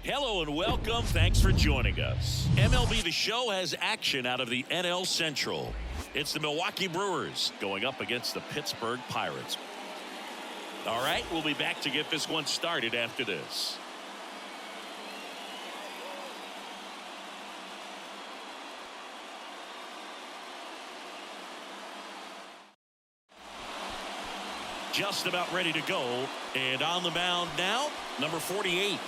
Hello and welcome. Thanks for joining us. MLB The Show has action out of the NL Central. It's the Milwaukee Brewers going up against the Pittsburgh Pirates. All right, we'll be back to get this one started after this. Just about ready to go, and on the mound now, number 48.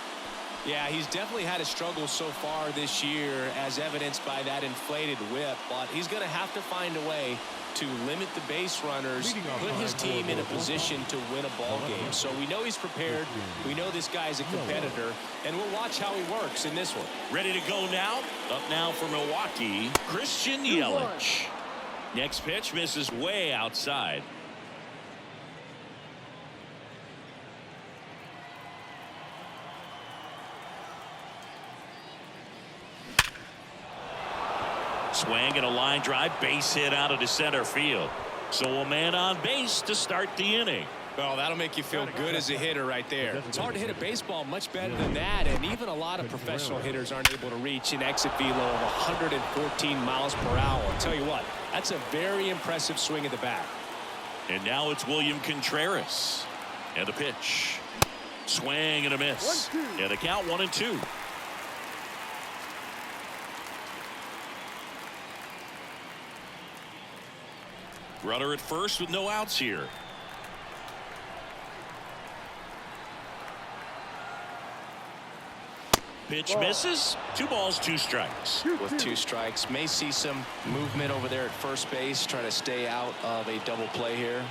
Yeah, he's definitely had a struggle so far this year, as evidenced by that inflated whip, but he's going to have to find a way to limit the base runners, put his team in a position to win a ball game. So we know he's prepared, we know this guy's a competitor, and we'll watch how he works in this one. Ready to go now. Up now for Milwaukee, Christian Yelich. Next pitch misses way outside. Swing and a line drive, base hit out of the center field. So a man on base to start the inning. Well, that'll make you feel good as a hitter right there. It's hard to hit a baseball much better than that, and even a lot of professional hitters aren't able to reach an exit velo of 114 miles per hour. I'll tell you what, that's a very impressive swing at the bat. And now it's William Contreras. And the pitch. Swing and a miss. And the count 1-2. Runner at first with no outs here. Pitch misses. 2 balls, 2 strikes. With 2 strikes, may see some movement over there at first base, trying to stay out of a double play here.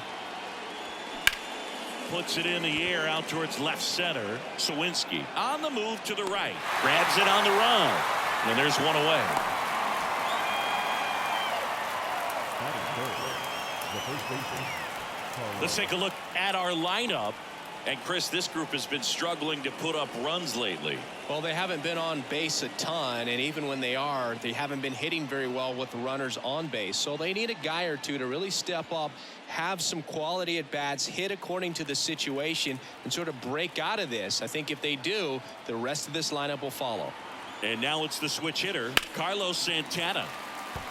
Puts it in the air out towards left center. Sawinski on the move to the right. Grabs it on the run. And there's one away. Let's take a look at our lineup. And Chris, this group has been struggling to put up runs lately. Well, they haven't been on base a ton, and even when they are, they haven't been hitting very well with the runners on base. So they need a guy or two to really step up, have some quality at bats, hit according to the situation, and sort of break out of this. I think if they do, the rest of this lineup will follow. And now it's the switch hitter, Carlos Santana.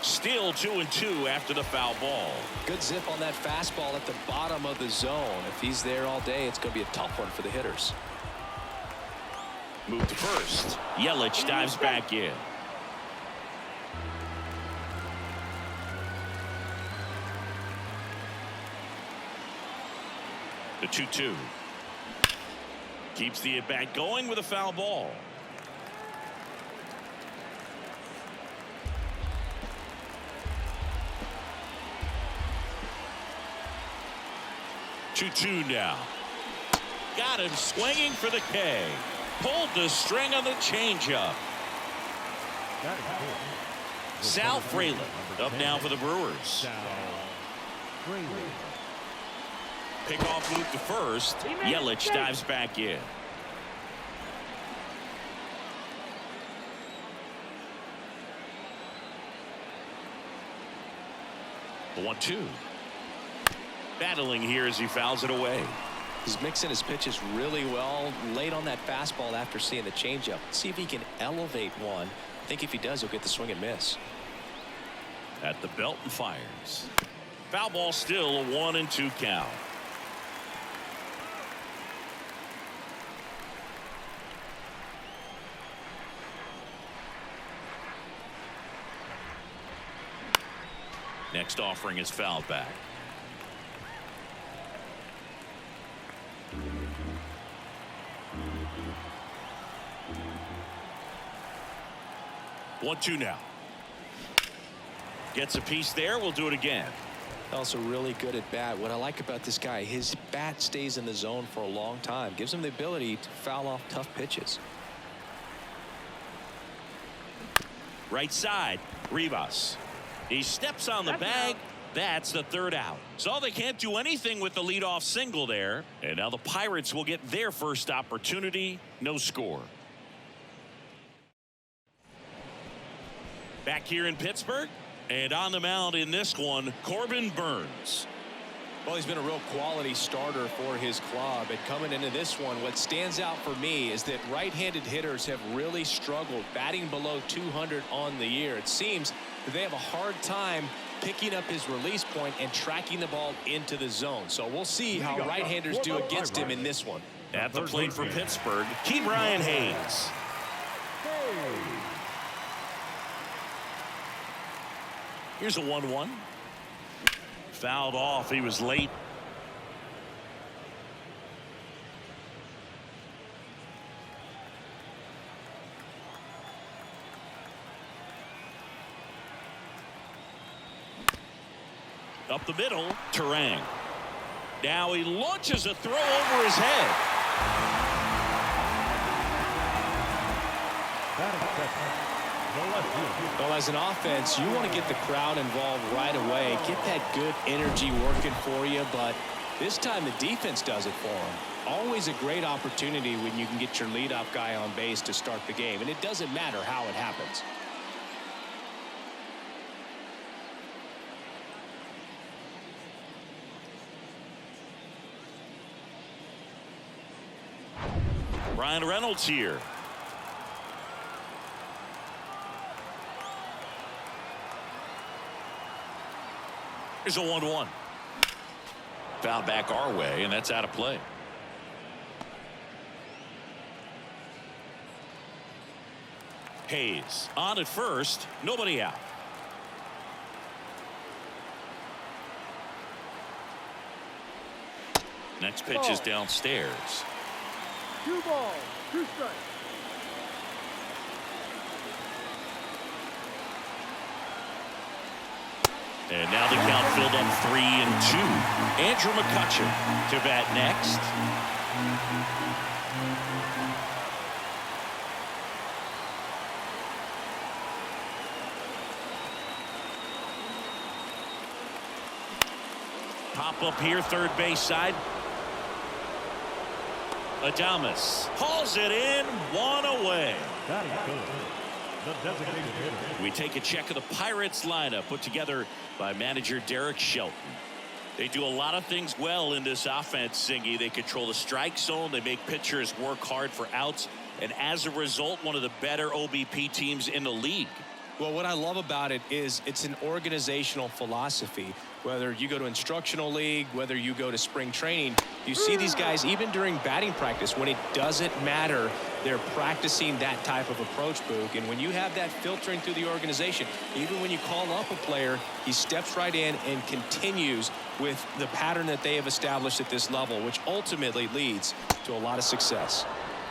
Still 2-2 after the foul ball. Good zip on that fastball at the bottom of the zone. If he's there all day, it's going to be a tough one for the hitters. Move to first. Yelich dives back in. The 2-2. Keeps the at-bat going with a foul ball. Two now. Got him swinging for the K. Pulled the string on the changeup. Sal Frelick up now for the Brewers. Pickoff move to first. Yelich dives back in. The 1-2. Battling here as he fouls it away. He's mixing his pitches really well late on that fastball after seeing the changeup. See if he can elevate one. I think if he does, he'll get the swing and miss. At the belt and fires. Foul ball, still a 1-2 count. Next offering is fouled back. One-two now. Gets a piece there. We'll do it again. Also really good at bat. What I like about this guy, his bat stays in the zone for a long time. Gives him the ability to foul off tough pitches. Right side. Rivas. He steps on the bag. That's the 3rd out. So they can't do anything with the leadoff single there. And now the Pirates will get their first opportunity. No score. Back here in Pittsburgh. And on the mound in this one, Corbin Burns. Well, he's been a real quality starter for his club. And coming into this one, what stands out for me is that right-handed hitters have really struggled, batting below 200 on the year. It seems that they have a hard time picking up his release point and tracking the ball into the zone. So we'll see how right-handers do against him in this one. At the plate for Pittsburgh, Brian Hayes. Here's a 1-1. Fouled off. He was late. Up the middle, Terang. Now he launches a throw over his head. Well, as an offense, you want to get the crowd involved right away. Get that good energy working for you, but this time the defense does it for them. Always a great opportunity when you can get your leadoff guy on base to start the game, and it doesn't matter how it happens. Ryan Reynolds here. Here's a 1-1. Foul back our way, and that's out of play. Hayes on at first, nobody out. Next pitch is downstairs. 2 balls, 2 strikes. And now the count filled up 3-2. Andrew McCutchen to bat next. Pop up here, third base side. Adames hauls it in, 1 away. That is good. The designated hitter. We take a check of the Pirates lineup put together by manager Derek Shelton. They do a lot of things well in this offense, Singy. They control the strike zone. They make pitchers work hard for outs. And as a result, one of the better OBP teams in the league. Well, what I love about it is it's an organizational philosophy. Whether you go to instructional league, whether you go to spring training, you see these guys even during batting practice when it doesn't matter. They're practicing that type of approach, Boog. And when you have that filtering through the organization, even when you call up a player, he steps right in and continues with the pattern that they have established at this level, which ultimately leads to a lot of success.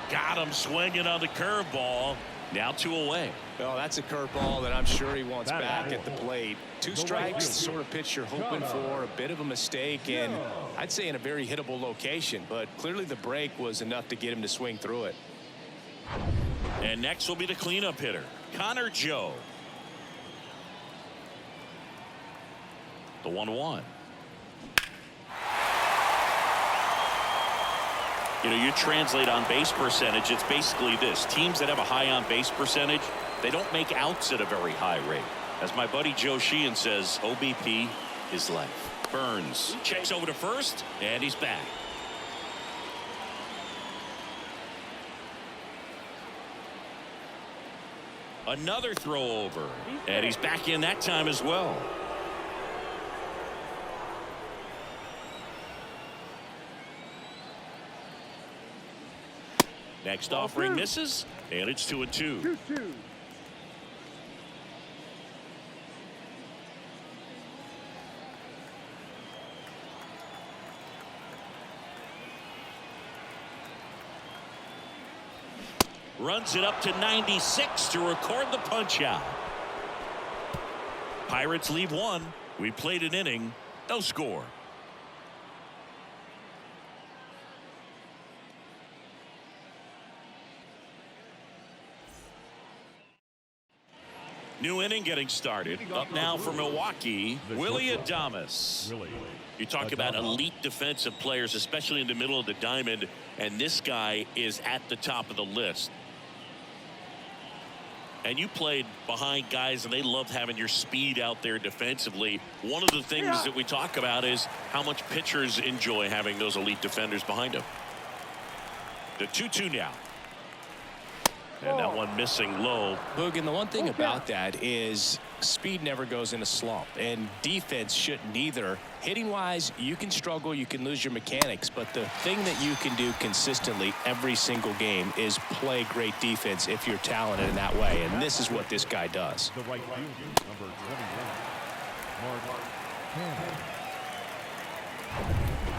Got him swinging on the curveball. Now 2 away. Well, that's a curveball that I'm sure he wants back at the plate. 2 strikes, the sort of pitch you're hoping for, a bit of a mistake, and I'd say in a very hittable location, but clearly the break was enough to get him to swing through it. And next will be the cleanup hitter, Connor Joe. The 1-1. You know, you translate on base percentage, it's basically this. Teams that have a high on base percentage, they don't make outs at a very high rate. As my buddy Joe Sheehan says, OBP is life. Burns checks over to first, and he's back. Another throw over, and he's back in that time as well. Next offering misses, and it's 2-2. 2-2. Runs it up to 96 to record the punch out. Pirates leave 1. We played an inning, no score. New inning getting started. Up now for Milwaukee, Willie Adames. You talk about elite defensive players, especially in the middle of the diamond, and this guy is at the top of the list. And you played behind guys, and they loved having your speed out there defensively. One of the things that we talk about is how much pitchers enjoy having those elite defenders behind them. The 2-2 now. And that one missing low. Boog, and the one thing about that is speed never goes in a slump, and defense shouldn't either. Hitting-wise, you can struggle, you can lose your mechanics, but the thing that you can do consistently every single game is play great defense if you're talented in that way, and this is what this guy does. The right fielder, number 21, Mark Cannon.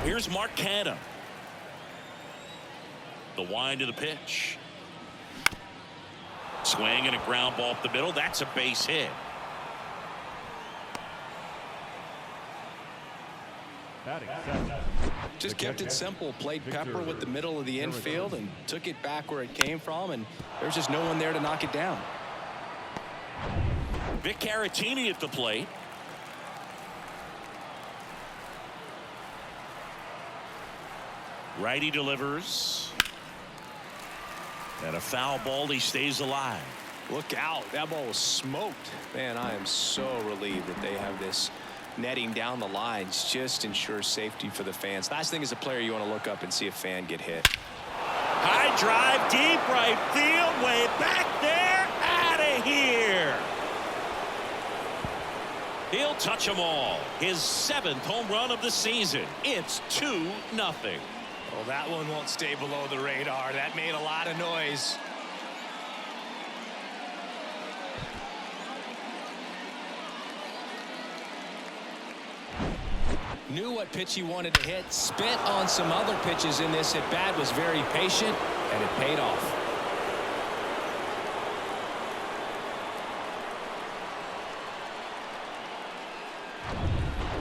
Here's Mark Cannon. The wind of the pitch. Swing and a ground ball up the middle. That's a base hit. Just kept it simple. Played pepper with the middle of the infield and took it back where it came from, and there's just no one there to knock it down. Vic Caratini at the plate. Righty delivers. And a foul ball. He stays alive. Look out. That ball was smoked. Man, I am so relieved that they have this netting down the lines. Just ensures safety for the fans. Last thing as a player, you want to look up and see a fan get hit. High drive, deep right field, way back there, out of here. He'll touch them all. His 7th home run of the season. It's 2-0. Well, that one won't stay below the radar. That made a lot of noise. Knew what pitch he wanted to hit. Spent on some other pitches in this at bat. Was very patient, and it paid off.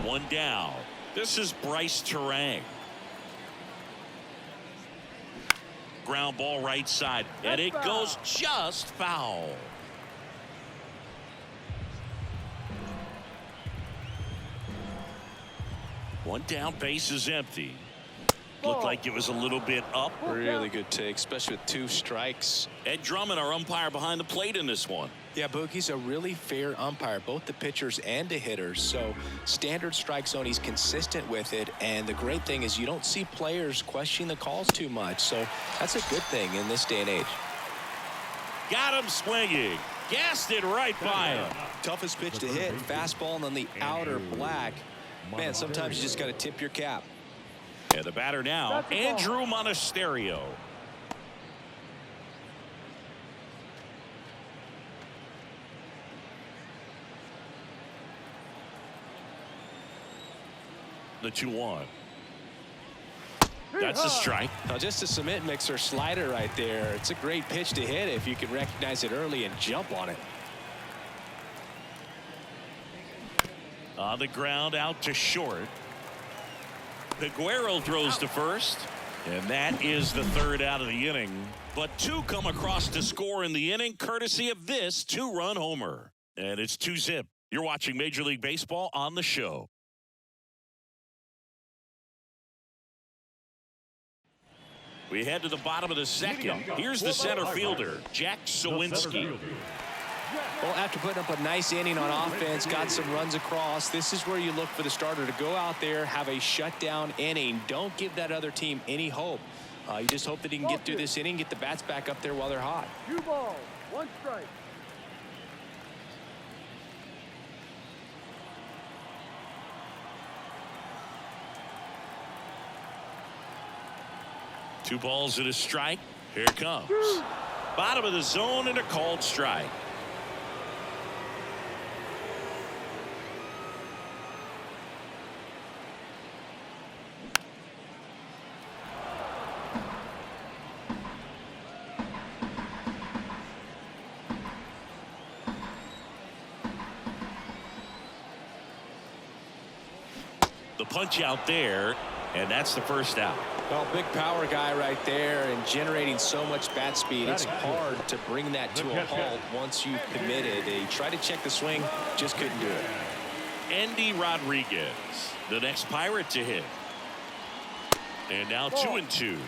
One down. This is Bryce Terang. Ground ball right side, and it goes just foul. One down, base is empty. Looked like it was a little bit up. Really good take, especially with 2 strikes. Ed Drummond, our umpire behind the plate in this one. Yeah, Boog, he's a really fair umpire, both the pitchers and the hitters. So standard strike zone, he's consistent with it. And the great thing is you don't see players questioning the calls too much. So that's a good thing in this day and age. Got him swinging. Gassed it right by him. Toughest pitch to hit, fastball on the outer black. Man, sometimes you just got to tip your cap. And the batter now, Andrew Monasterio. The 2-1. That's a strike. Now, just a cement mixer slider right there. It's a great pitch to hit if you can recognize it early and jump on it. On the ground, out to short. Peguero throws to first, and that is the 3rd out of the inning. But 2 come across to score in the inning, courtesy of this 2-run homer. And it's 2-0. You're watching Major League Baseball on the show. We head to the bottom of the 2nd. Here's the center fielder, Jack Sawinski. Well, after putting up a nice inning on offense, got some runs across, this is where you look for the starter to go out there, have a shutdown inning. Don't give that other team any hope. You just hope that he can get through this inning, get the bats back up there while they're hot. 2 balls, 1 strike. Two balls and a strike. Here it comes. Bottom of the zone and a called strike. The punch out there, and that's the 1st out. Well, big power guy right there and generating so much bat speed. It's hard to bring that to a halt once you've committed. He tried to check the swing, just couldn't do it. Andy Rodriguez, the next Pirate to hit. And now 2-2.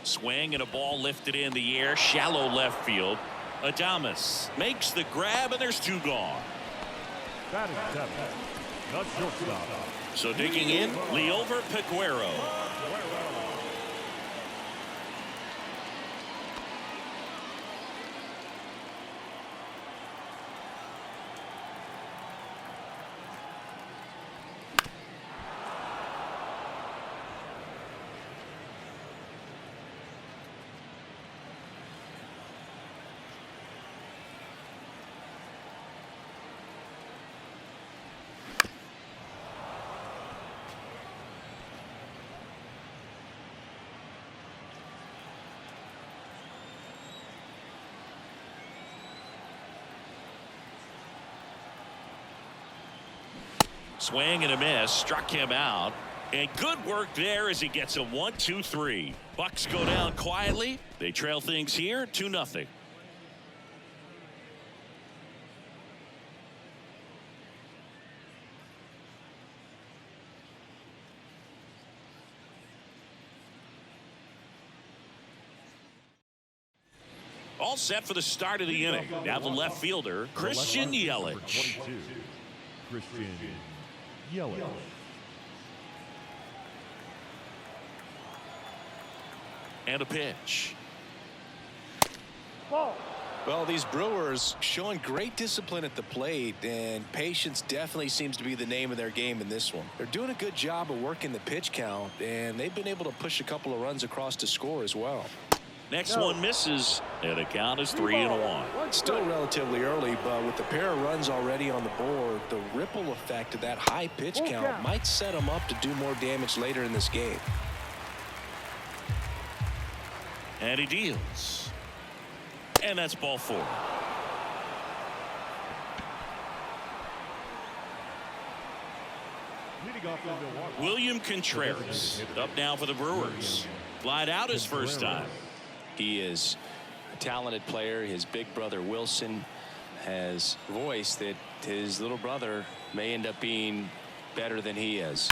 Swing and a ball lifted in the air, shallow left field. Adames makes the grab, and there's 2 gone. Batting 7. The shortstop. So digging in, Liover Peguero. Swing and a miss, struck him out, and good work there as he gets a 1-2-3. Bucks go down quietly. They trail things here 2-0. All set for the start of the inning. Now the left fielder, Christian Yelich. 22. Christian Yelich. And a pitch. Well, these Brewers showing great discipline at the plate, and patience definitely seems to be the name of their game in this one. They're doing a good job of working the pitch count, and they've been able to push a couple of runs across to score as well. Next one misses, and the count is 3-1. Still relatively early, but with the pair of runs already on the board, the ripple effect of that high pitch count might set them up to do more damage later in this game. And he deals. And that's ball 4. Leading off the Milwaukee. William Contreras up now for the Brewers. Flied out his first time. He is a talented player. His big brother Wilson has voiced that his little brother may end up being better than he is.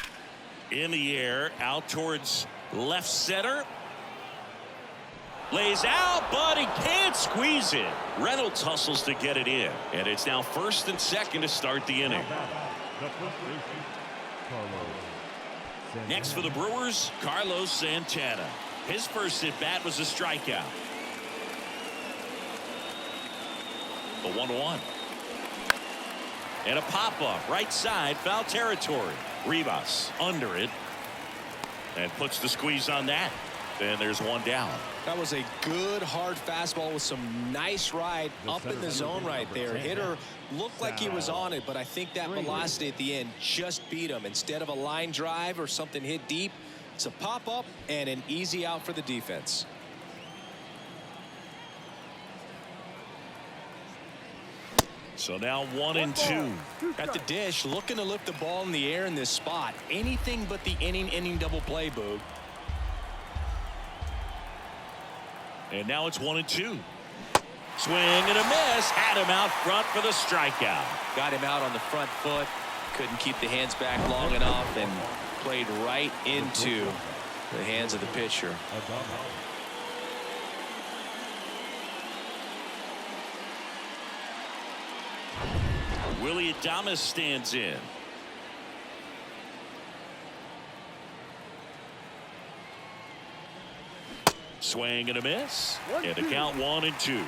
In the air, out towards left center. Lays out, but he can't squeeze it. Reynolds hustles to get it in. And it's now 1st and 2nd to start the inning. The first baseman, Carlos Santana. Next for the Brewers, Carlos Santana. His first at bat was a strikeout. The 1-1. And a pop-up right side, foul territory. Rivas under it and puts the squeeze on that. Then there's 1 down. That was a good hard fastball with some nice ride up in the zone right there. Hitter looked like he was on it, but I think that velocity at the end just beat him. Instead of a line drive or something hit deep, it's a pop-up and an easy out for the defense. So now 1-2. At the dish, looking to lift the ball in the air in this spot. Anything but the inning double play, Boog. And now it's 1-2. Swing and a miss. Had him out front for the strikeout. Got him out on the front foot. Couldn't keep the hands back long enough and played right into the hands of the pitcher. Willie Adames stands in. Swing and a miss. And the count 1-2.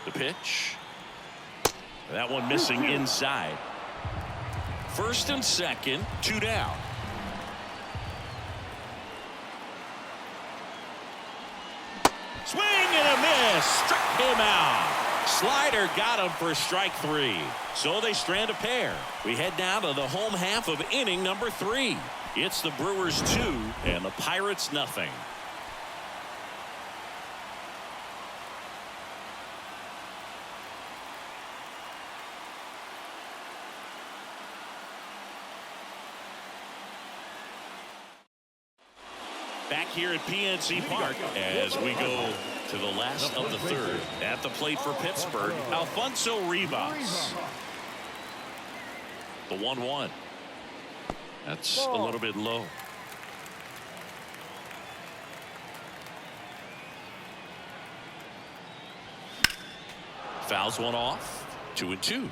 The pitch. That one missing inside. 1st and 2nd, 2 down. Swing and a miss. Struck him out. Slider got him for strike 3. So they strand a pair. We head now to the home half of inning number 3. It's the Brewers 2 and the Pirates nothing. Back here at PNC Park as we go To the last of the third. At the plate for Pittsburgh, Alfonso Rivas. The 1-1. That's a little bit low. Fouls one off. 2-2.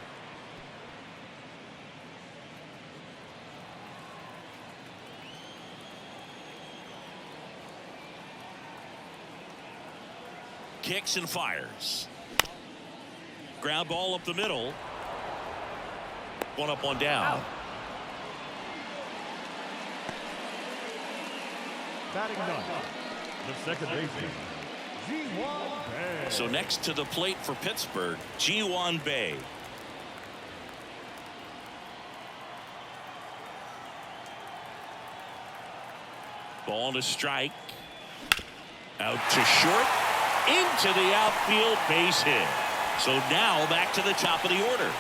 Kicks and fires. Ground ball up the middle. One up, one down. Batting ninth, the second baseman, Ji-Hwan Bae. So next to the plate for Pittsburgh, Ji-Hwan Bae. Ball to strike. Out to short. Into the outfield, base hit. So now back to the top of the order.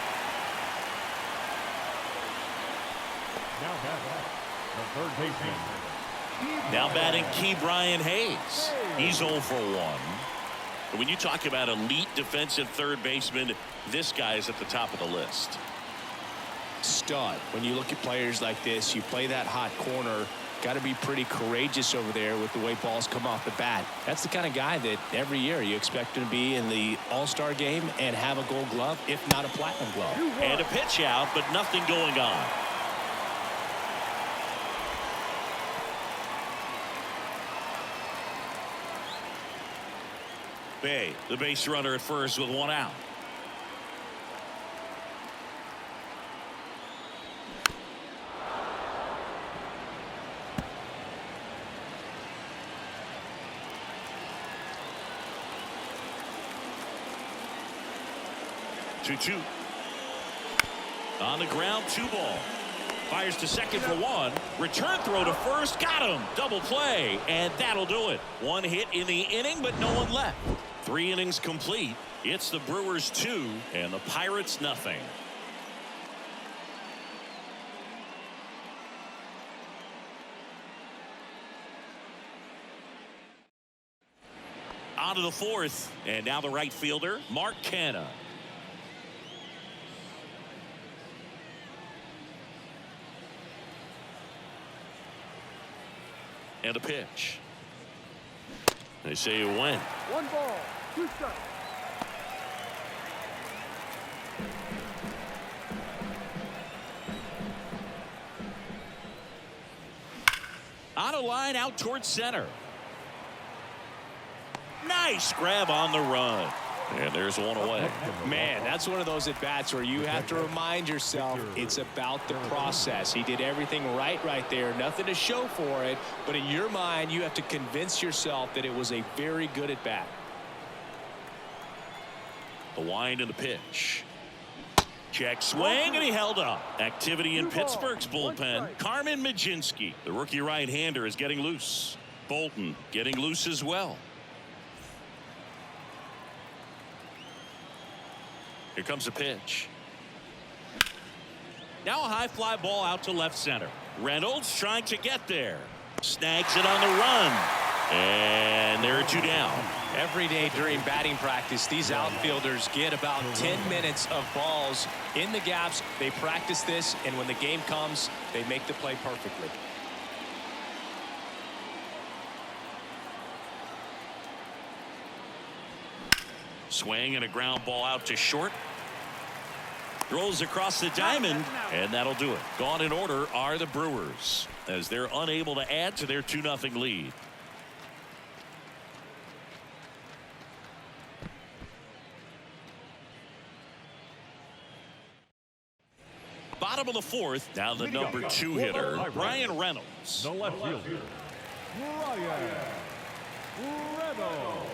Now batting, the third baseman. Now batting Key Brian Hayes. He's 0 for 1. But when you talk about elite defensive third baseman, this guy is at the top of the list. Stud. When you look at players like this, you play that hot corner. Got to be pretty courageous over there with the way balls come off the bat. That's the kind of guy that every year you expect him to be in the All-Star game and have a Gold Glove, if not a Platinum Glove. And a pitch out, but nothing going on. Bae, the base runner at first with one out. Two. On the ground, 2 ball. Fires to second for 1. Return throw to first. Got him. Double play. And that'll do it. 1 hit in the inning, but no one left. 3 innings complete. It's the Brewers 2 and the Pirates nothing. On to the 4th. And now the right fielder, Mark Canha. And a pitch. They say it went. 1 ball, 2 strikes. On a line out towards center. Nice grab on the run. And there's one away. Man, that's one of those at-bats where you have to remind yourself it's about the process. He did everything right there. Nothing to show for it. But in your mind, you have to convince yourself that it was a very good at-bat. The wind and the pitch. Check swing, and he held up. Activity in Pittsburgh's bullpen. Carmen Mlodzinski, the rookie right-hander, is getting loose. Bolton getting loose as well. Here comes a pitch. Now a high fly ball out to left center. Reynolds trying to get there. Snags it on the run. And there are 2 down. Every day during batting practice, these outfielders get about 10 minutes of balls in the gaps. They practice this, and when the game comes, they make the play perfectly. Swing and a ground ball out to short. Throws across the diamond, and that'll do it. Gone in order are the Brewers, as they're unable to add to their 2-0 lead. Bottom of the 4th, now the number 2 hitter, Ryan Reynolds. The left fielder, Ryan Reynolds.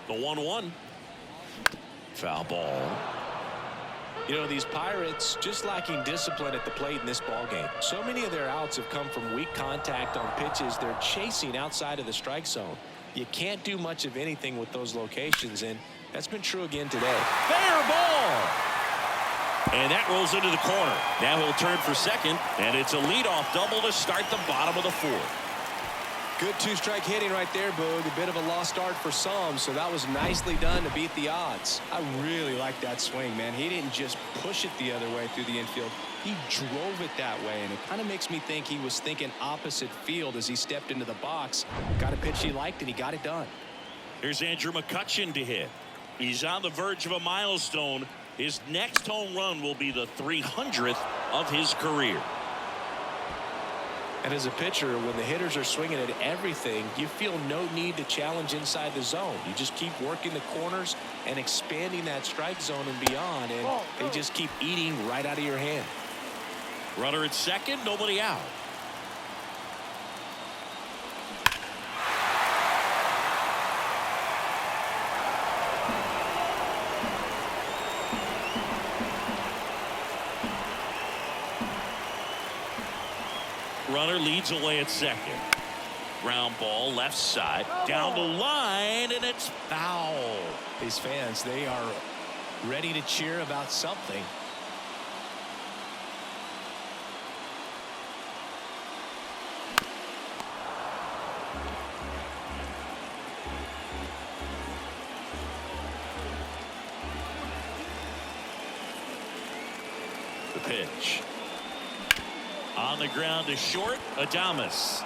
The 1-1. Foul ball. You know, these Pirates just lacking discipline at the plate in this ball game. So many of their outs have come from weak contact on pitches they're chasing outside of the strike zone. You can't do much of anything with those locations, and that's been true again today. Fair ball. And that rolls into the corner. Now he'll turn for second, and it's a leadoff double to start the bottom of the 4th. Good two-strike hitting right there, Boog. A bit of a lost start for some, so that was nicely done to beat the odds. I really like that swing, man. He didn't just push it the other way through the infield. He drove it that way, and it kind of makes me think he was thinking opposite field as he stepped into the box. Got a pitch he liked, and he got it done. Here's Andrew McCutchen to hit. He's on the verge of a milestone. His next home run will be the 300th of his career. And as a pitcher, when the hitters are swinging at everything, you feel no need to challenge inside the zone. You just keep working the corners and expanding that strike zone and beyond, and they just keep eating right out of your hand. Runner at second, nobody out. Runner leads away at second. Ground ball left side down the line, and it's foul. These fans, they are ready to cheer about something. The pitch. On the ground to short, Adames.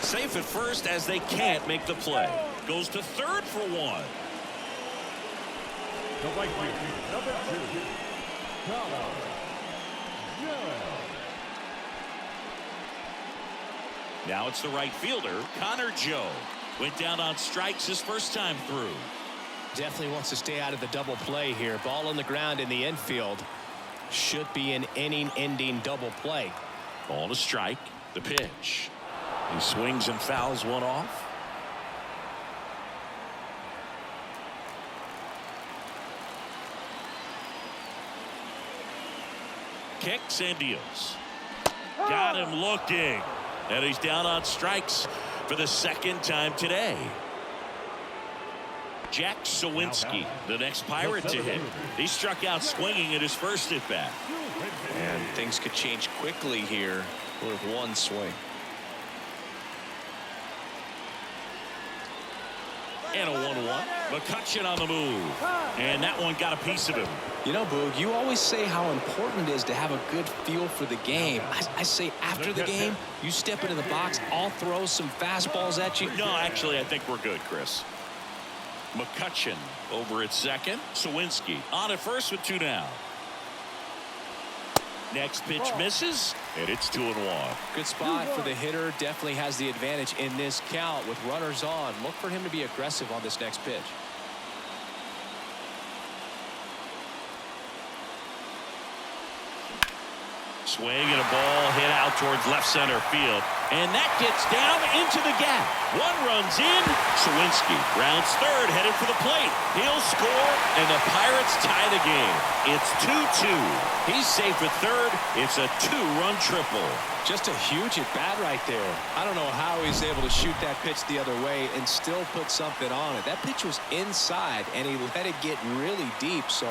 Safe at first as they can't make the play. Goes to third for one. The right fielder, number 2, Connor. Now it's the right fielder, Connor Joe. Went down on strikes his first time through. Definitely wants to stay out of the double play here. Ball on the ground in the infield. Should be an inning-ending double play. Ball to strike. The pitch. He swings and fouls one off. Kicks and deals. Got him looking. And he's down on strikes for the second time today. Jack Sawinski, the next Pirate to hit. He struck out swinging at his first at bat. And things could change quickly here with one swing. And a 1-1. McCutchen on the move. And that one got a piece of him. You know, Boog, you always say how important it is to have a good feel for the game. I say after the game, you step into the box, I'll throw some fastballs at you. No, actually, I think we're good, Chris. McCutchen over at second. Sawinski on at first with 2 down. Next pitch misses, and it's 2-1. Good spot for the hitter. Definitely has the advantage in this count with runners on. Look for him to be aggressive on this next pitch. Swing and a ball hit out towards left center field. And that gets down into the gap. One runs in. Sawinski rounds third, headed for the plate. He'll score, and the Pirates tie the game. It's 2-2. He's safe at third. It's a 2-run triple. Just a huge at-bat right there. I don't know how he's able to shoot that pitch the other way and still put something on it. That pitch was inside, and he let it get really deep, so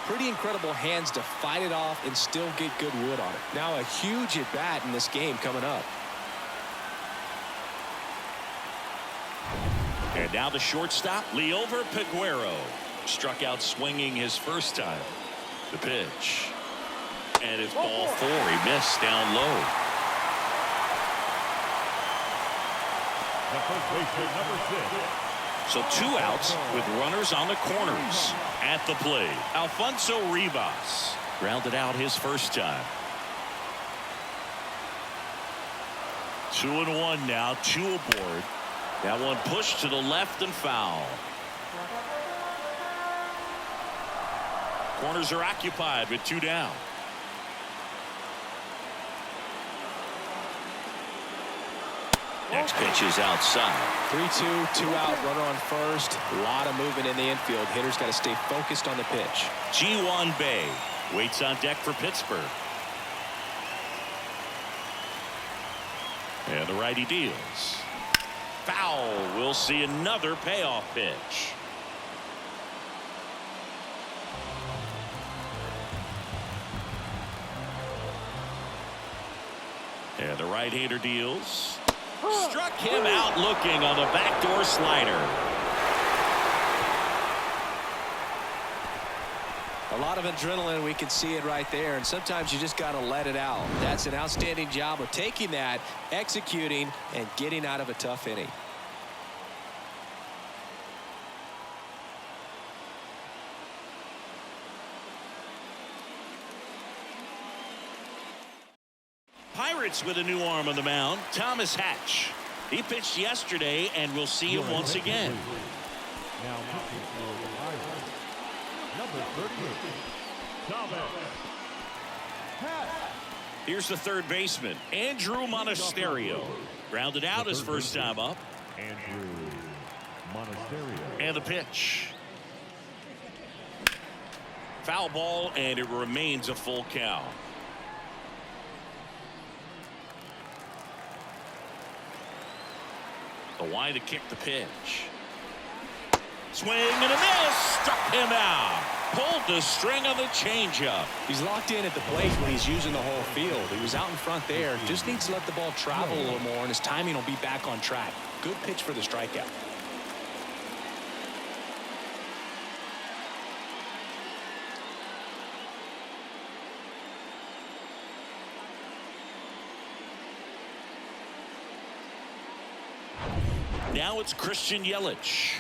pretty incredible hands to fight it off and still get good wood on it. Now a huge at-bat in this game coming up. And now the shortstop, Leover Peguero. Struck out swinging his first time. The pitch. And it's ball 4. He missed down low. The first baseman, number 6. So 2 outs with runners on the corners. At the plate, Alfonso Rivas grounded out his first time. 2-1 now, 2 aboard. That one pushed to the left and foul. Corners are occupied with 2 down. Next pitch is outside. 3-2, 2 out, runner on first. A lot of movement in the infield. Hitters got to stay focused on the pitch. Ji-Hwan Bae waits on deck for Pittsburgh. And the righty deals. Foul. We'll see another payoff pitch. And the right-hander deals. Struck him out looking on the backdoor slider. A lot of adrenaline, we can see it right there, and sometimes you just got to let it out. That's an outstanding job of taking that, executing, and getting out of a tough inning. Pirates with a new arm on the mound, Thomas Hatch. He pitched yesterday, and we'll see him once again. Now pitching for the Pirates, number 38, Thomas Hatch. Here's the third baseman, Andrew Monasterio. Grounded out his first time up. Andrew Monasterio. And the pitch. Foul ball, and it remains a full count. The wide to kick the pitch. Swing and a miss. Struck him out. Pulled the string on the changeup. He's locked in at the plate when he's using the whole field. He was out in front there. Just needs to let the ball travel a little more, and his timing will be back on track. Good pitch for the strikeout. Now it's Christian Yelich.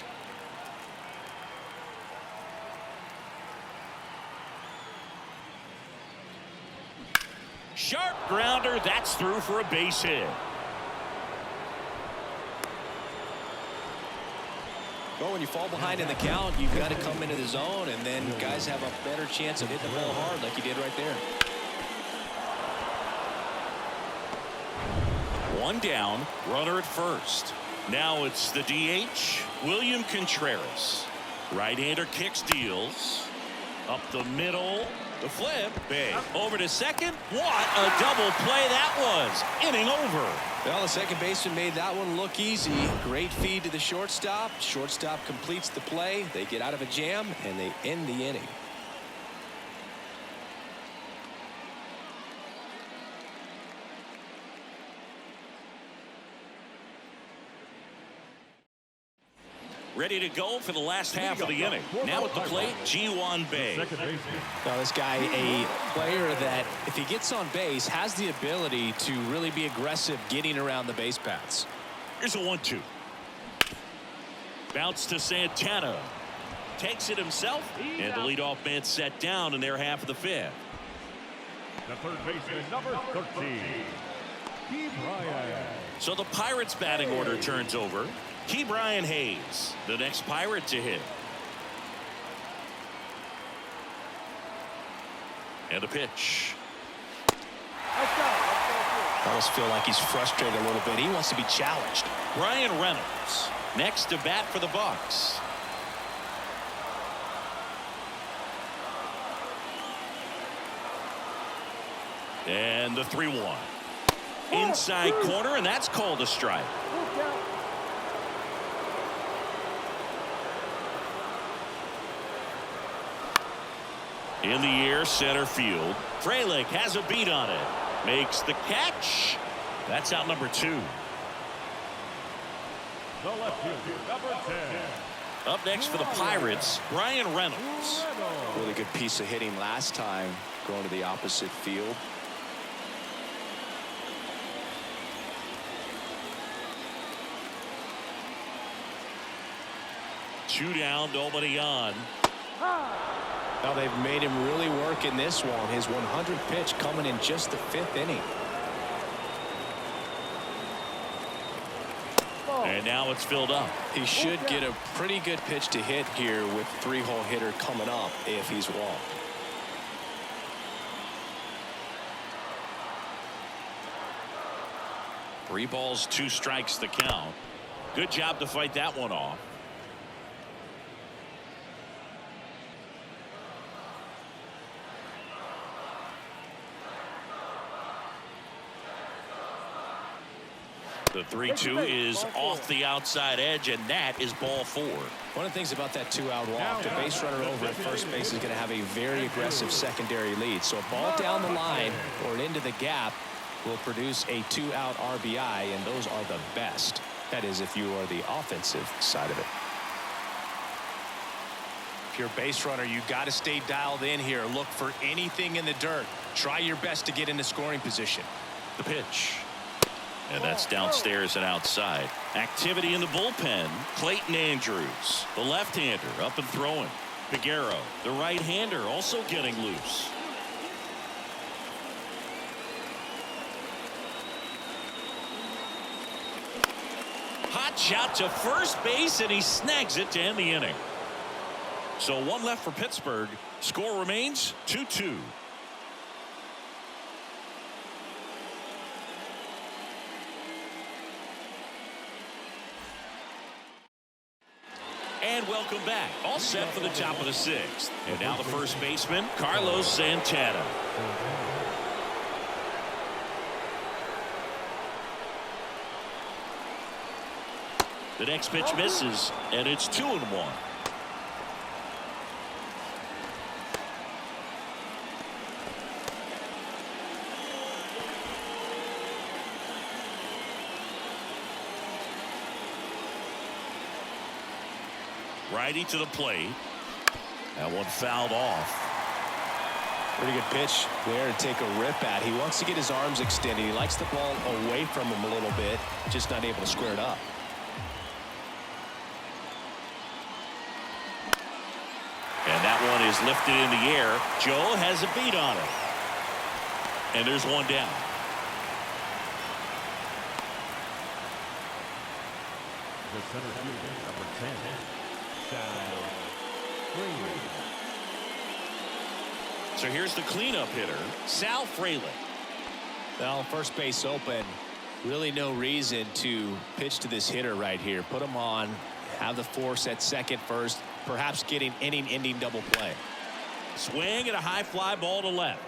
Sharp grounder. That's through for a base hit. Well, when you fall behind in the count, you've got to come into the zone, and then guys have a better chance of hitting the ball hard like he did right there. One down, runner at first. Now it's the DH, William Contreras. Right-hander kicks, deals. Up the middle, the flip, big. Over to second. What a double play that was. Inning over. Well, the second baseman made that one look easy. Great feed to the shortstop. Shortstop completes the play. They get out of a jam, and they end the inning. Ready to go for the last half of the inning. Now at the plate, Ji-Hwan Bae. Now this guy, a player that if he gets on base has the ability to really be aggressive getting around the base paths. Here's a 1-2. Bounce to Santana. Takes it himself, and the leadoff man set down in their half of the fifth. The third baseman, number 13, Key Bryant. So the Pirates batting order turns over. Key Brian Hayes, the next Pirate to hit. And a pitch. I almost feel like he's frustrated a little bit. He wants to be challenged. Brian Reynolds, next to bat for the Bucks. And the 3-1. Inside corner, and that's called a strike. In the air, center field. Frelick has a beat on it. Makes the catch. That's out number 2. The left fielder, number 10. Up next for the Pirates, Brian Reynolds. Really good piece of hitting last time going to the opposite field. Two down, nobody on. Now they've made him really work in this one. His 100th pitch coming in just the 5th inning. And now it's filled up. He should get a pretty good pitch to hit here with 3-hole hitter coming up if he's walked. Three balls, 2 strikes the count. Good job to fight that one off. The 3-2 is off the outside edge, and that is ball 4. One of the things about that 2-out walk, the base runner over at first base is going to have a very aggressive secondary lead. So a ball down the line or into the gap, will produce a 2-out RBI, and those are the best. That is, if you are the offensive side of it. If you're a base runner, you got to stay dialed in here. Look for anything in the dirt. Try your best to get into scoring position. The pitch. And that's downstairs and outside. Activity in the bullpen. Clayton Andrews, the left-hander, up and throwing. Figueroa, the right-hander, also getting loose. Hot shot to first base, and he snags it to end the inning. So one left for Pittsburgh. Score remains 2-2. And welcome back. All set for the top of the sixth. And now the first baseman, Carlos Santana. The next pitch misses, and it's 2-1. Righty to the plate. That one fouled off. Pretty good pitch there to take a rip at. He wants to get his arms extended. He likes the ball away from him a little bit, just not able to square it up. And that one is lifted in the air. Joe has a beat on it. And there's one down. The center fielder, number 10. So here's the cleanup hitter, Sal Frelick. Well, first base open. Really no reason to pitch to this hitter right here. Put him on, have the force at second first, perhaps getting inning-ending double play. Swing and a high fly ball to left.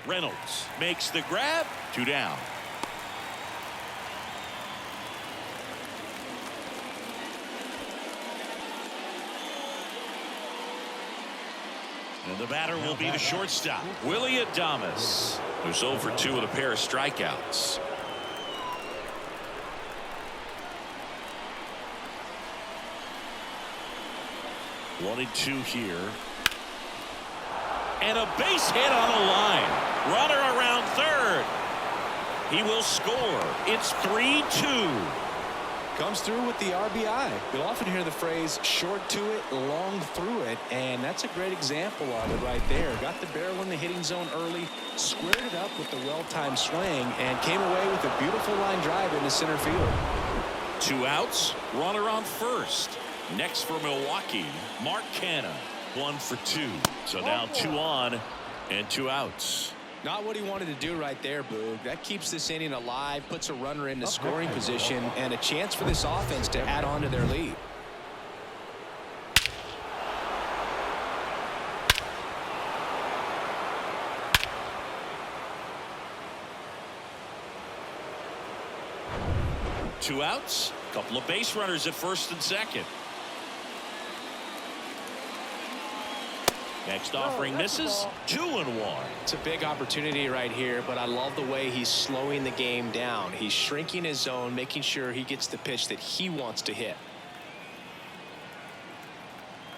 Reynolds makes the grab. 2 down. And the batter will be the shortstop, Willie Adames, who's 0 for 2 with a pair of strikeouts. One and 2 here. And a base hit on the line. Runner around third. He will score. It's 3-2. Comes through with the RBI. You'll often hear the phrase short to it, long through it, and that's a great example of it right there. Got the barrel in the hitting zone early, squared it up with the well-timed swing, and came away with a beautiful line drive into center field. 2 outs, runner on first. Next for Milwaukee, Mark Canha, 1 for 2. So now 2 on and 2 outs. Not what he wanted to do right there, Boog. That keeps this inning alive, puts a runner into scoring position, and a chance for this offense to add on to their lead. Two outs, couple of base runners at first and second. Next offering misses. 2-1. It's a big opportunity right here, but I love the way he's slowing the game down. He's shrinking his zone, making sure he gets the pitch that he wants to hit.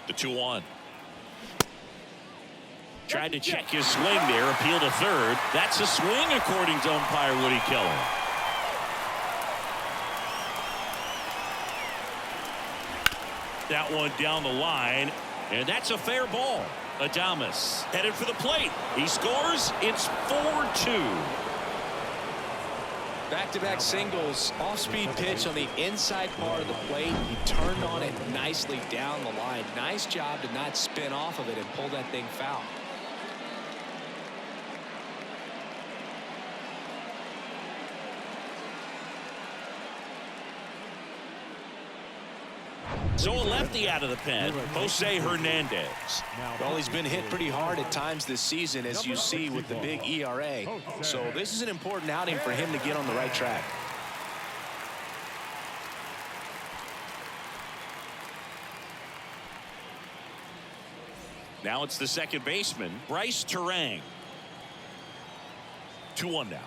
The 2-1. Tried to check his swing there, appeal to third. That's a swing according to umpire Woody Keller. That one down the line, and that's a fair ball. Adames headed for the plate. He scores. It's 4-2. Back-to-back singles, off-speed pitch on the inside part of the plate. He turned on it nicely down the line. Nice job to not spin off of it and pull that thing foul. So a lefty out of the pen, Jose Hernandez. Well, he's been hit pretty hard at times this season, as you see with the big ERA. So this is an important outing for him to get on the right track. Now it's the second baseman, Bryce Turang. 2-1 now.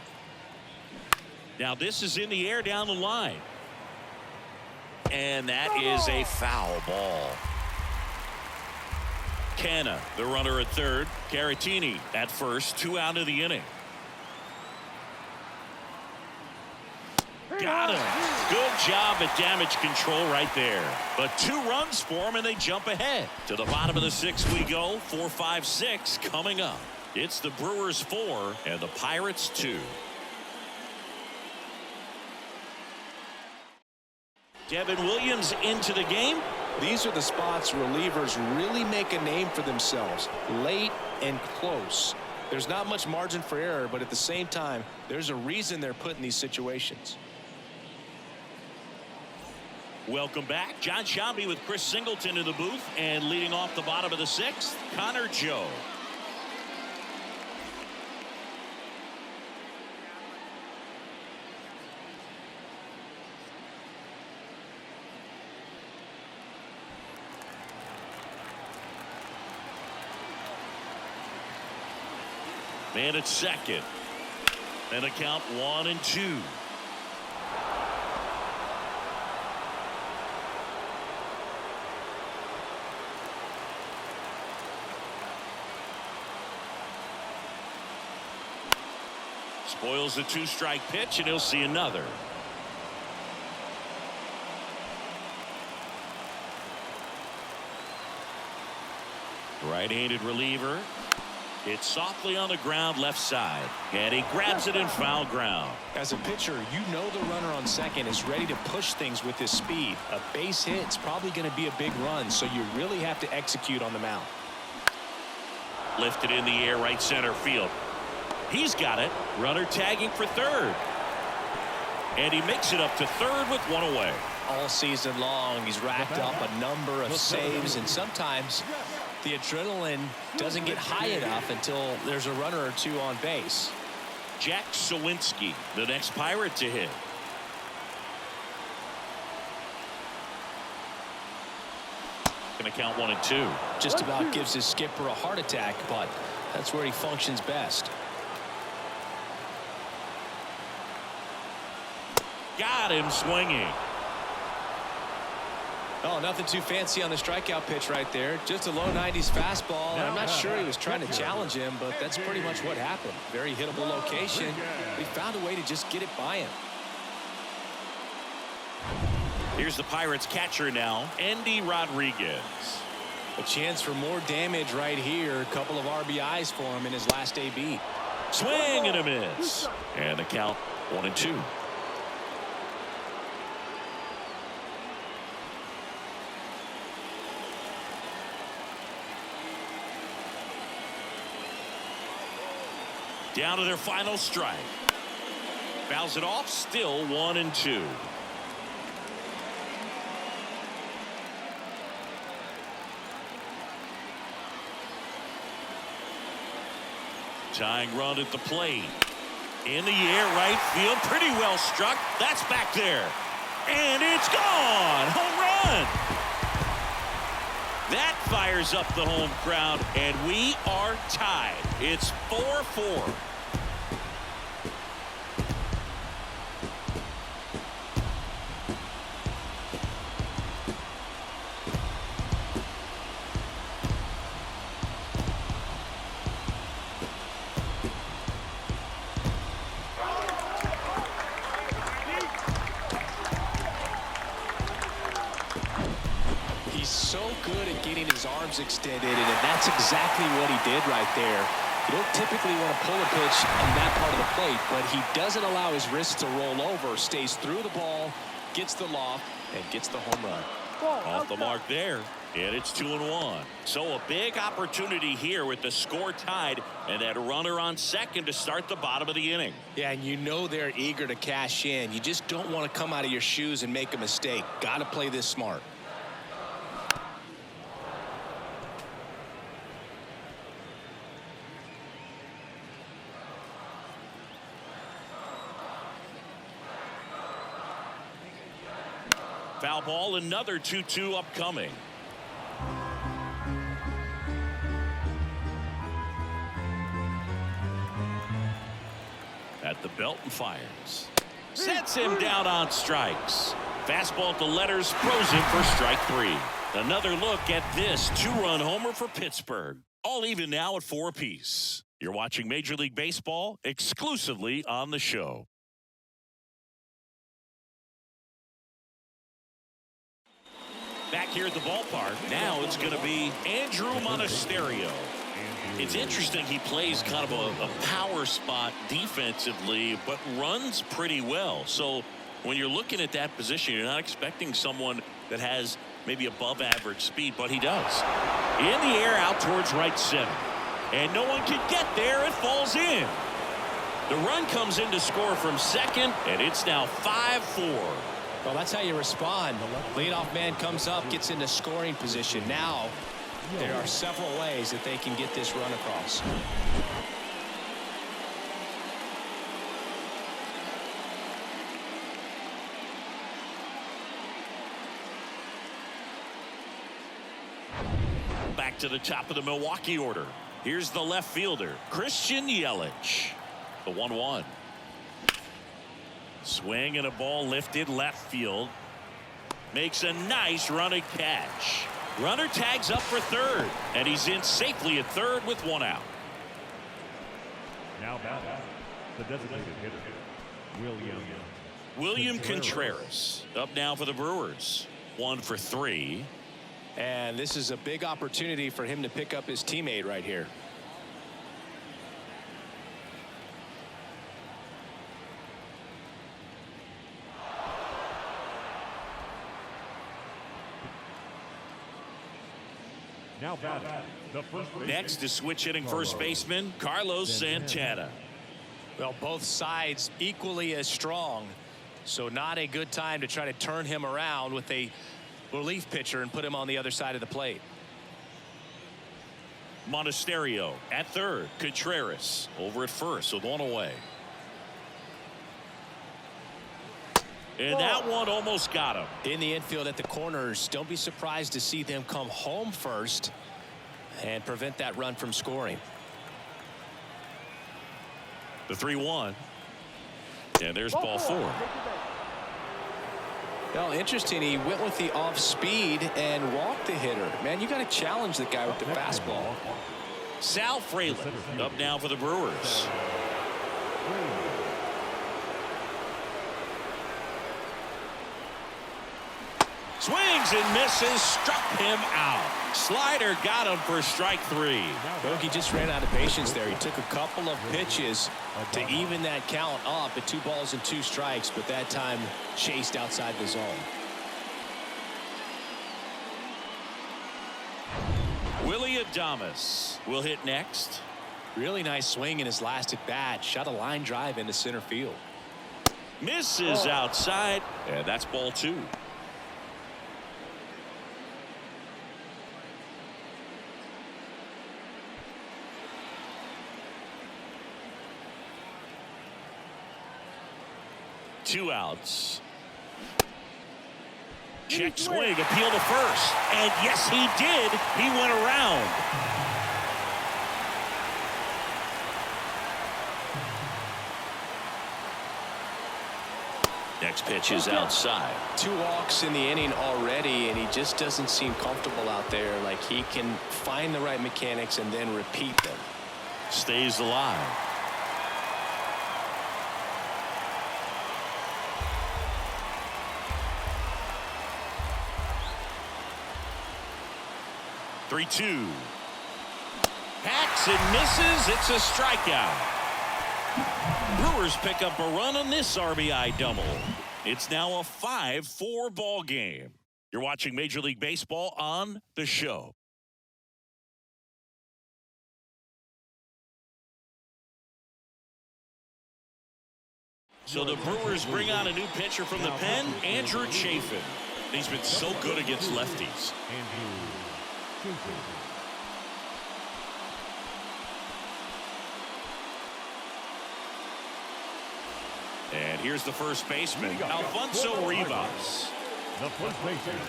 Now this is in the air down the line. And that is a foul ball. Canna, the runner at third. Caratini at first. 2 out of the inning. Got him. Good job at damage control right there. But 2 runs for him, and they jump ahead. To the bottom of the 6th we go. 4, 5, 6 coming up. It's the Brewers 4 and the Pirates 2. Devin Williams into the game. These are the spots relievers really make a name for themselves. Late and close. There's not much margin for error, but at the same time, there's a reason they're put in these situations. Welcome back. John Shambi with Chris Singleton in the booth, and leading off the bottom of the 6th, Connor Joe. Man at second. And a count 1-2. Spoils the 2-strike pitch, and he'll see another. Right-handed reliever. It's softly on the ground left side, and he grabs it in foul ground. As a pitcher, you know the runner on second is ready to push things with his speed. A base hit's probably going to be a big run, so you really have to execute on the mound. Lifted in the air, right center field. He's got it. Runner tagging for third. And he makes it up to third with 1 away. All season long, he's racked up a number of saves, and sometimes the adrenaline doesn't get high enough until there's a runner or 2 on base. Jack Sawinski, the next Pirate to hit. Gonna count 1-2. Just about gives his skipper a heart attack, but that's where he functions best. Got him swinging. Oh, nothing too fancy on the strikeout pitch right there. Just a low 90s fastball. And I'm not sure he was trying to challenge him, but that's pretty much what happened. Very hittable location. He found a way to just get it by him. Here's the Pirates catcher now, Andy Rodriguez. A chance for more damage right here. A couple of RBIs for him in his last AB. Swing and a miss. And the count 1-2. Down to their final strike. Fouls it off, still 1-2. Tying run at the plate. In the air, right field, pretty well struck. That's back there. And it's gone. Home run. That fires up the home crowd, and we are tied. It's 4-4. So good at getting his arms extended, and that's exactly what he did right there. You don't typically want to pull a pitch on that part of the plate, but he doesn't allow his wrist to roll over, stays through the ball, gets the loft, and gets the home run. Off the mark there, and it's 2-1. So a big opportunity here with the score tied and that runner on second to start the bottom of the inning. Yeah, and you know they're eager to cash in. You just don't want to come out of your shoes and make a mistake. Got to play this smart. Foul ball, another 2-2 upcoming. at the belt and fires. Sets him down on strikes. Fastball at the letters, throws him for strike 3. Another look at this 2-run homer for Pittsburgh. All even now at 4 apiece. You're watching Major League Baseball exclusively on the show. Back here at the ballpark, now it's going to be Andrew Monasterio. It's interesting he plays kind of a power spot defensively, but runs pretty well. So when you're looking at that position, you're not expecting someone that has maybe above average speed, but he does. In the air out towards right center. And no one can get there. It falls in. The run comes in to score from second, and it's now 5-4. Well, that's how you respond. Leadoff man comes up, gets into scoring position. Now there are several ways that they can get this run across. Back to the top of the Milwaukee order. Here's the left fielder, Christian Yelich. The 1-1. Swing and a ball lifted left field. Makes a nice running catch. Runner tags up for third, and he's in safely at third with 1 out. Now batting, the designated hitter, William Contreras up now for the Brewers. 1 for 3. And this is a big opportunity for him to pick up his teammate right here. Now batting, the first baseman. Next to switch hitting first baseman, Carlos Santana. Well, both sides equally as strong, so not a good time to try to turn him around with a relief pitcher and put him on the other side of the plate. Monasterio at third. Contreras over at first with 1 away. And that one almost got him. In the infield at the corners, don't be surprised to see them come home first and prevent that run from scoring. The 3-1. And there's ball 4. Well, interesting. He went with the off speed and walked the hitter. Man, you got to challenge the guy with the fastball. Sal Fraley up now for the Brewers. Swings and misses, struck him out. Slider got him for strike 3. He just ran out of patience there. He took a couple of pitches to even that count up at 2 balls and 2 strikes, but that time chased outside the zone. Willie Adames will hit next. Really nice swing in his last at bat. Shot a line drive into center field. Misses outside, and that's ball 2. Two outs. Check swing, appeal to first. And yes, he did. He went around. Next pitch is outside. 2 walks in the inning already, and he just doesn't seem comfortable out there. Like he can find the right mechanics and then repeat them. Stays alive. Three-two. Hacks and misses. It's a strikeout. Brewers pick up a run on this RBI double. It's now a 5-4 ball game. You're watching Major League Baseball on the show. So the Brewers bring on a new pitcher from the pen, Andrew Chafin. He's been so good against lefties. And here's the first baseman, Alfonso Rivas. The first baseman,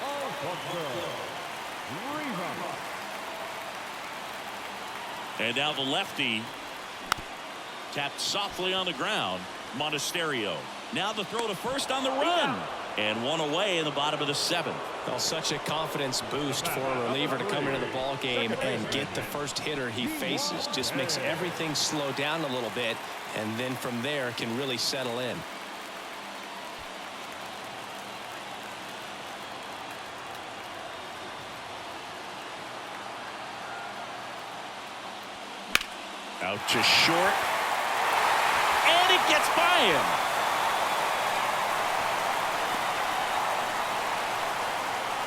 Alfonso Rivas. And now the lefty, Tapped softly on the ground. Monasterio. Now the throw to first on the run. And one away in the bottom of the 7th. Well, such a confidence boost for a reliever to come into the ball game and get the first hitter he faces. Just makes everything slow down a little bit, and then from there can really settle in. Out to short. And it gets by him.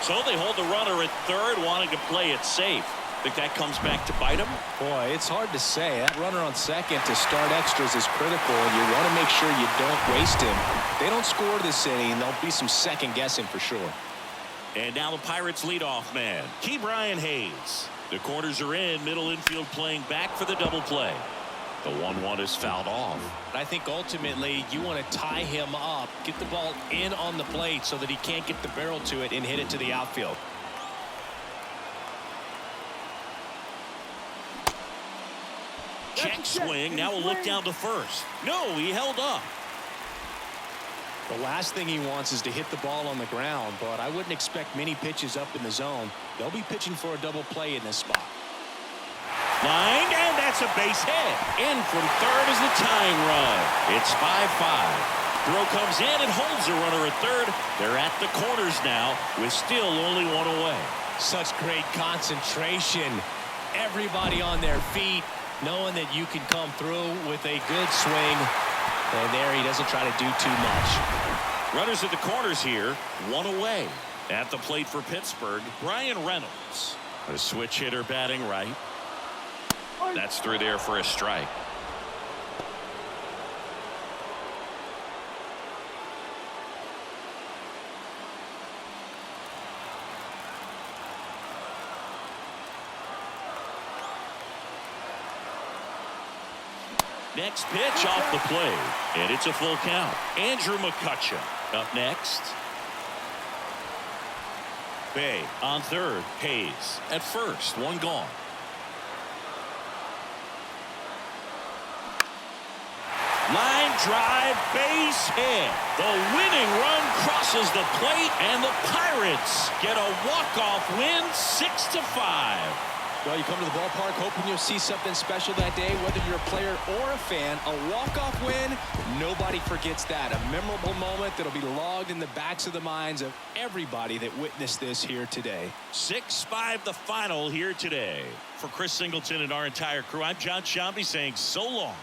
So they hold the runner at third, wanting to play it safe. Think that comes back to bite him? Boy, it's hard to say. That runner on second to start extras is critical, and you want to make sure you don't waste him. If they don't score this inning, there'll be some second guessing for sure. And now the Pirates leadoff man, Brian Hayes. The corners are in, middle infield playing back for the double play. The 1-1 is fouled off. I think ultimately you want to tie him up, get the ball in on the plate so that he can't get the barrel to it and hit it to the outfield. Check swing. Now a look down to first. No, he held up. The last thing he wants is to hit the ball on the ground, but I wouldn't expect many pitches up in the zone. They'll be pitching for a double play in this spot. Line, and that's a base hit. In from third is the tying run. It's 5-5. Throw comes in and holds the runner at third. They're at the corners now with still only one away. Such great concentration. Everybody on their feet, knowing that you can come through with a good swing. And there he doesn't try to do too much. Runners at the corners here, one away. At the plate for Pittsburgh, Brian Reynolds. A switch hitter batting right. That's through there for a strike. Next pitch off the plate, and it's a full count. Andrew McCutcheon up next. Bay on third. Hayes at first. One gone. Line drive, base hit. The winning run crosses the plate, and the Pirates get a walk-off win, 6-5. Well, you come to the ballpark hoping you'll see something special that day, whether you're a player or a fan. A walk-off win, nobody forgets that. A memorable moment that'll be logged in the backs of the minds of everybody that witnessed this here today. 6-5 the final here today. For Chris Singleton and our entire crew, I'm John Shambi saying so long.